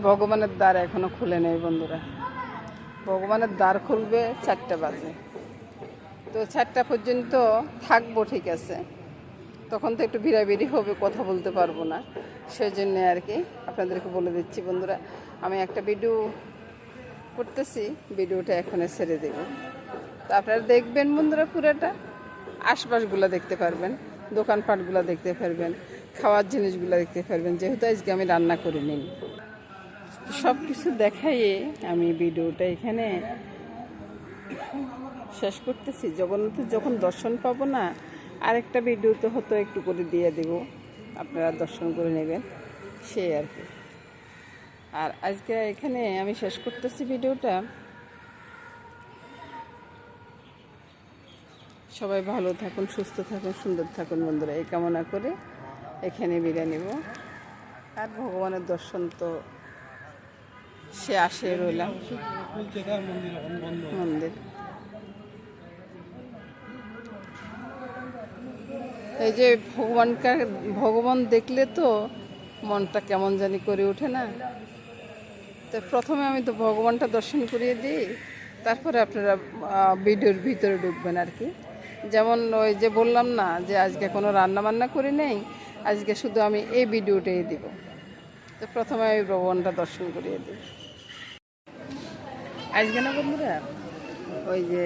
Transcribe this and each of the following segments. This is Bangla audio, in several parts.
ভগবানের দ্বার এখনো খুলে নেই বন্ধুরা। ভগবানের দ্বার খুলবে 4টা বাজে, তো 4টা পর্যন্ত থাকবো, ঠিক আছে। তখন তো একটু ভিড়াভিড়ি হবে, কথা বলতে পারবো না, সেই জন্যে আর কি আপনাদেরকে বলে দিচ্ছি বন্ধুরা। আমি একটা ভিডিও করতেছি, ভিডিওটা এখনই ছেড়ে দেব, তো আপনারা দেখবেন বন্ধুরা। পুরোটা আশপাশগুলো দেখতে পারবেন, দোকানপাটগুলো দেখতে পারবেন, খাওয়ার জিনিসগুলো দেখতে পারবেন, যেহেতু আজকে আমি রান্না করে নিই। সব কিছু দেখাইয়ে আমি ভিডিওটা এখানে শেষ করতেছি। জগন্নাথের যখন দর্শন পাবো না, আরেকটা ভিডিওতে হয়তো একটু করে দিয়ে দেব, আপনারা দর্শন করে নেবেন, সেই আর কি। আর আজকে এখানে আমি শেষ করতেছি ভিডিওটা। সবাই ভালো থাকুন, সুস্থ থাকুন, সুন্দর থাকুন বন্ধুরা, এই কামনা করে এখানে বিদায় নেব। আর ভগবানের দর্শন তো সে আসে রইলাম মন্দির। এই যে ভগবান দেখলে তো মনটা কেমন জানি করে ওঠে না। তো প্রথমে আমি তো ভগবানটা দর্শন করিয়ে দিই, তারপরে আপনারা ভিডিওর ভিতরে ঢুকবেন আর কি। যেমন ওই যে বললাম না যে আজকে কোনো রান্না বান্না করি নেই, আজকে শুধু আমি এই ভিডিওটাই দিব। তো প্রথমে আমি ভগবানটা দর্শন করিয়ে দিই। আজকে না বন্ধুরা, ওই যে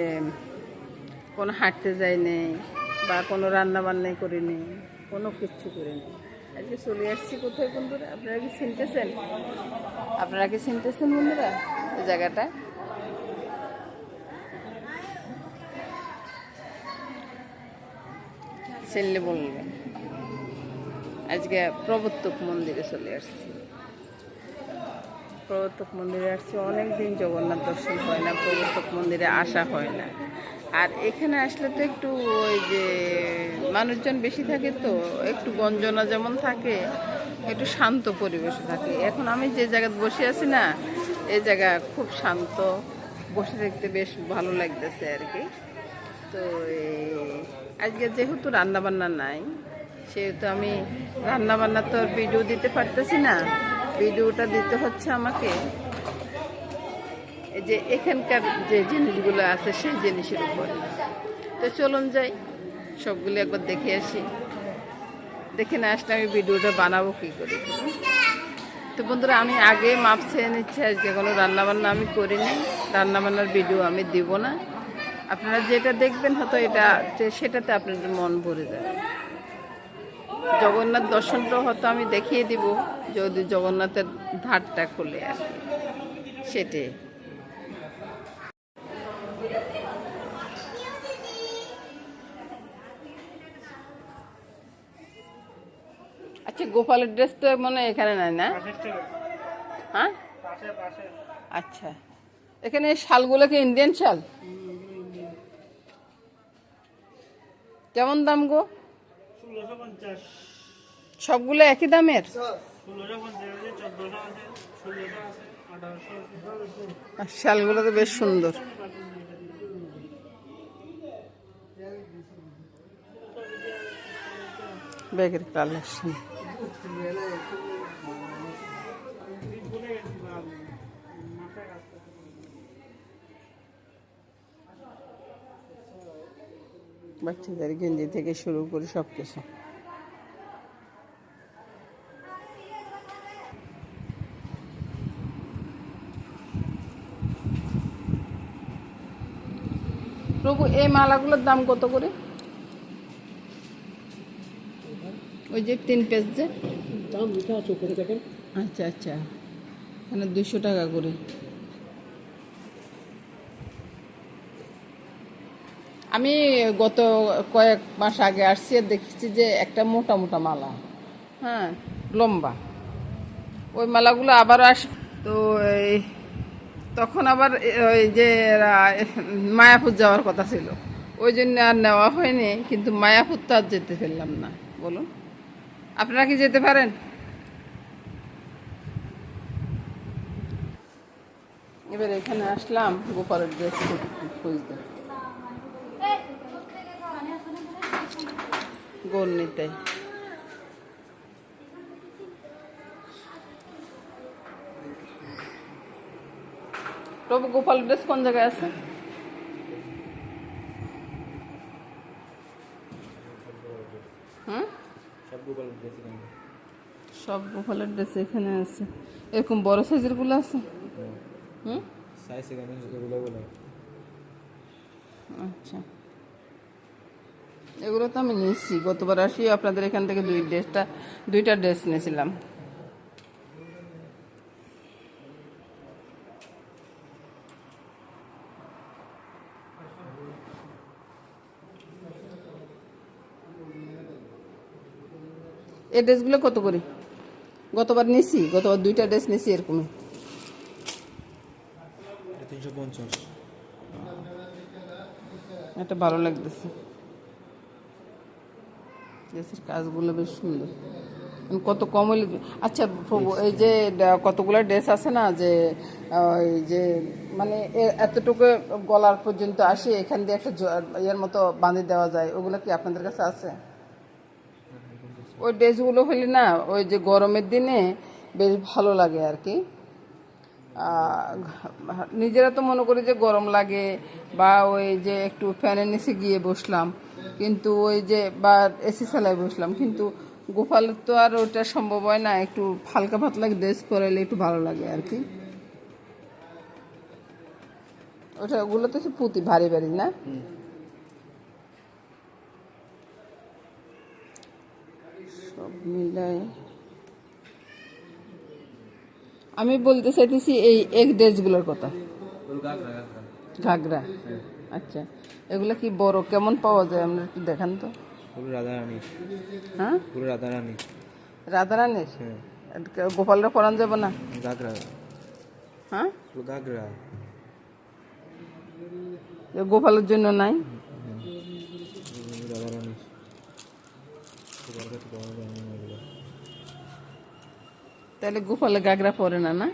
কোনো হাঁটতে যাই নেই বা কোনো রান্না বান্নাই করিনি, কোনো কিচ্ছু করিনি। আজকে চলে আসছি কোথায় বন্ধুরা, আপনারা কি চিনতেছেন? আপনারা কি চিনতেছেন বন্ধুরা এই জায়গাটা? চিনলে বলবেন। আজকে প্রবর্তক মন্দিরে চলে আসছি। প্রবর্তক মন্দিরে আসছি, অনেক দিন জগন্নাথ দর্শন হয় না, প্রবর্তক মন্দিরে আসা হয় না। আর এখানে আসলে তো একটু ওই যে মানুষজন বেশি থাকে, তো একটু গঞ্জনা যেমন থাকে, একটু শান্ত পরিবেশ থাকে। এখন আমি যে জায়গায় বসে আছি না, এই জায়গা খুব শান্ত, বসে থাকতে বেশ ভালো লাগতেছে আর কি। তো আজকে যেহেতু রান্নাবান্না নাই, সেহেতু আমি রান্নাবান্না তো ভিডিও দিতে পারতেছি না। ভিডিওটা দিতে হচ্ছে আমাকে এই যে এখানকার যে জিনিসগুলো আছে সেই জিনিসের উপর। তো চলুন যাই, সবগুলো একবার দেখে আসি। দেখে না আসলে আমি ভিডিওটা বানাবো কী করে। তো বন্ধুরা, আমি আগে মাপ চেয়ে নিচ্ছি, আজকে কোনো রান্নাবান্না আমি করিনি, রান্নাবান্নার ভিডিও আমি দিব না। আপনারা যেটা দেখবেন হয়তো সেটাতে আপনাদের মন ভরে যাবে। জগন্নাথ দর্শনটাও হয়তো আমি দেখিয়ে দিব, যদি জগন্নাথের ধারটা খুলে আর কি, সেটাই। আচ্ছা, গোপালের ড্রেসটা মনে এখানে নাই না? হ্যাঁ, আচ্ছা। এখানে শালগুলো কি ইন্ডিয়ান শাল? কেমন দাম গো? সবগুলো একই দামের? শালগুলো তো বেশ সুন্দর। ব্যাগের কালেকশন। বাচ্চাদের গেঞ্জি থেকে শুরু করে সব কিছু। প্রভু, এই মালাগুলোর দাম কত করে? ওই যে 3 পিস যে দাম লিখা আছে উপরে দেখেন। আচ্ছা আচ্ছা, এখানে 200 টাকা করে। আমি গত কয়েক মাস আগে আসছি, আর দেখেছি যে একটা মোটা মোটা মালা, হ্যাঁ, লম্বা, ওই মালাগুলো আবার তো তখন আবার ওই যে মায়াপুর যাওয়ার কথা ছিল, ওই জন্য আর নেওয়া হয়নি। কিন্তু মায়াপুর তো আর যেতে পারলাম না। বলুন, আপনারা কি যেতে পারেন? এবার এখানে আসলাম গোপালের ড্রেস খুঁজতে, গোল নিতে। তবু গোপাল ড্রেস কোন জায়গায় আছে? হুম, সব গোপালের ড্রেস এখানে আছে। এরকম বড় সাইজের গুলো আছে। হুম, আচ্ছা, এগুলো তো আমি নিয়েছি গতবার আসি আপনাদের এখান থেকে দুইটা ড্রেস নিয়েছিলাম। এই ড্রেসগুলো কত করে? গতবার দুইটা ড্রেস নিয়েছি এরকমই। 350। এটা ভালো লাগতেছে, ড্রেসের কাজগুলো বেশ সুন্দর। কত কম হইলে? আচ্ছা প্রভু, এই যে কতগুলো ড্রেস আছে না, যে ওই যে মানে এতটুকু গলার পর্যন্ত আসে, এখান দিয়ে একটা ইয়ের মতো বাঁধে দেওয়া যায়, ওগুলো কি আপনাদের কাছে আছে? ওই ড্রেসগুলো হইলে না, ওই যে গরমের দিনে বেশ ভালো লাগে আর কি। নিজেরা তো মনে করি যে গরম লাগে, বা ওই যে একটু ফ্যানের নিচে গিয়ে বসলাম, কিন্তু ওই যে বা এসি চালায় বসলাম, কিন্তু গোপালের তো আর ওটা সম্ভব হয় না। একটু হালকা পাতলা ড্রেস পরাইলে একটু ভালো লাগে আর কি। ওগুলো তো পুঁতি ভারী ভারী না? সব মিলায় আমি বলতে চাইতেছি এই এক ড্রেসগুলোর কথা। ঘাগরা, আচ্ছা, এগুলো কি বড় কেমন পাওয়া যায়? আপনার একটু দেখান তো। হ্যাঁ, রাধারানীর গোপালরা পরান যাবে না? হ্যাঁ, গোপালের জন্য নাই? তাহলে গোপালে গাগরা পরে না? না,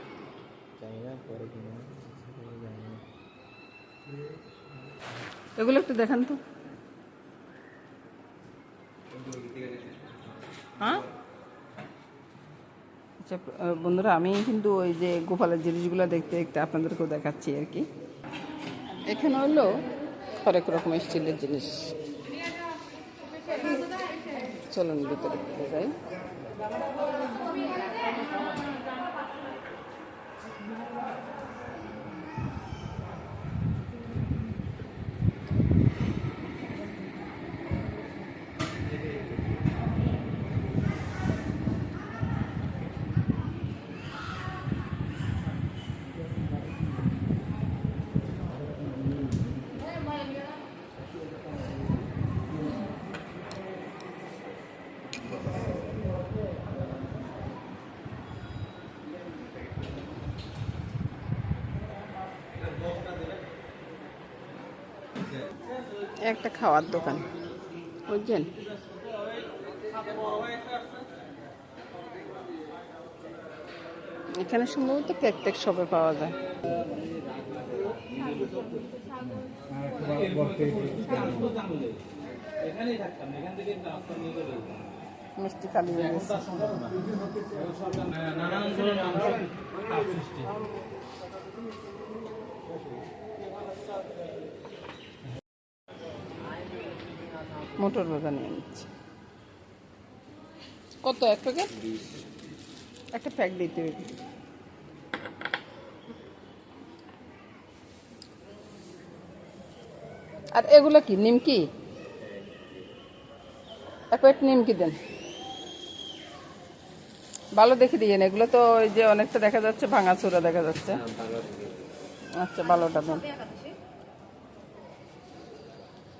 এগুলো একটু দেখান তো। হ্যাঁ, আচ্ছা বন্ধুরা, আমি কিন্তু ওই যে গোপালের জিনিসগুলো দেখতে দেখতে আপনাদেরকেও দেখাচ্ছি আর কি। এখানে হলো হরেক রকম স্টিলের জিনিস। চলুন ভিতরে যাই। একটা খাওয়ার দোকান, বুঝছেন? এখানে সম্ভবত কেক টেক সবে পাওয়া যায়। মিষ্টি খালি হয়ে গেছে। মোটর বাজার নিয়ে নিচ্ছে। কত এক প্যাকেট? একটা প্যাক দিতে হবে। আর এগুলো কি নিমকি? এক প্যাকেট নিমকি দেন, ভালো দেখে দিয়ে। এগুলো তো ওই যে অনেকটা দেখা যাচ্ছে ভাঙাচোরা দেখা যাচ্ছে। আচ্ছা, ভালোটা দেন।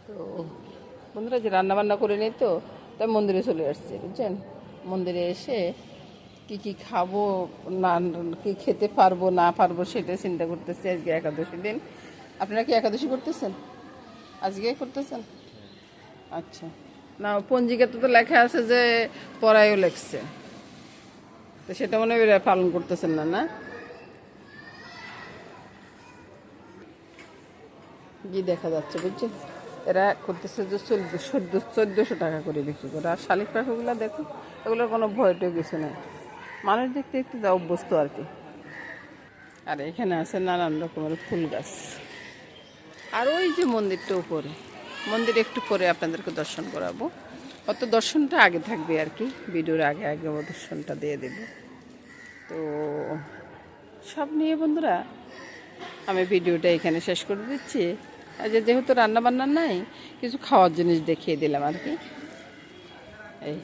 তো বন্ধুরা, যে রান্না বান্না করে নিই, তো তাই মন্দিরে চলে আসছে, বুঝছেন? মন্দিরে এসে কি কি খাবো, না কি খেতে পারবো না পারবো সেটা চিন্তা করতেছি। আজকে একাদশী দিন। আপনারা কি একাদশী করতেছেন? আজকে করতেছেন? আচ্ছা, না পঞ্জিকাতে তো লেখা আছে যে পড়ায়ও লেখছে, তো সেটা মনে হয় পালন করতেছেন না? না, কি দেখা যাচ্ছে, বুঝছেন? এরা করতেছে যে 1400 টাকা করে বিক্রি করে। আর শালিক পাখিগুলো দেখো, এগুলোর কোনো ভয়টাও কিছু নেই। মানুষ দেখতে একটু যা অভ্যস্ত আর কি। আর এখানে আছে নানান রকমের ফুল গাছ। আর ওই যে মন্দিরটা উপরে, মন্দির একটু পরে আপনাদেরকে দর্শন করাবো। অত দর্শনটা আগে থাকবে আর কি, ভিডিওর আগে আগে ও দর্শনটা দিয়ে দেব। তো সব নিয়ে বন্ধুরা আমি ভিডিওটা এখানে শেষ করে দিচ্ছি। আর যেহেতু রান্না বান্না নাই, কিছু খাওয়ার জিনিস দেখিয়ে দিলাম আর কি। এই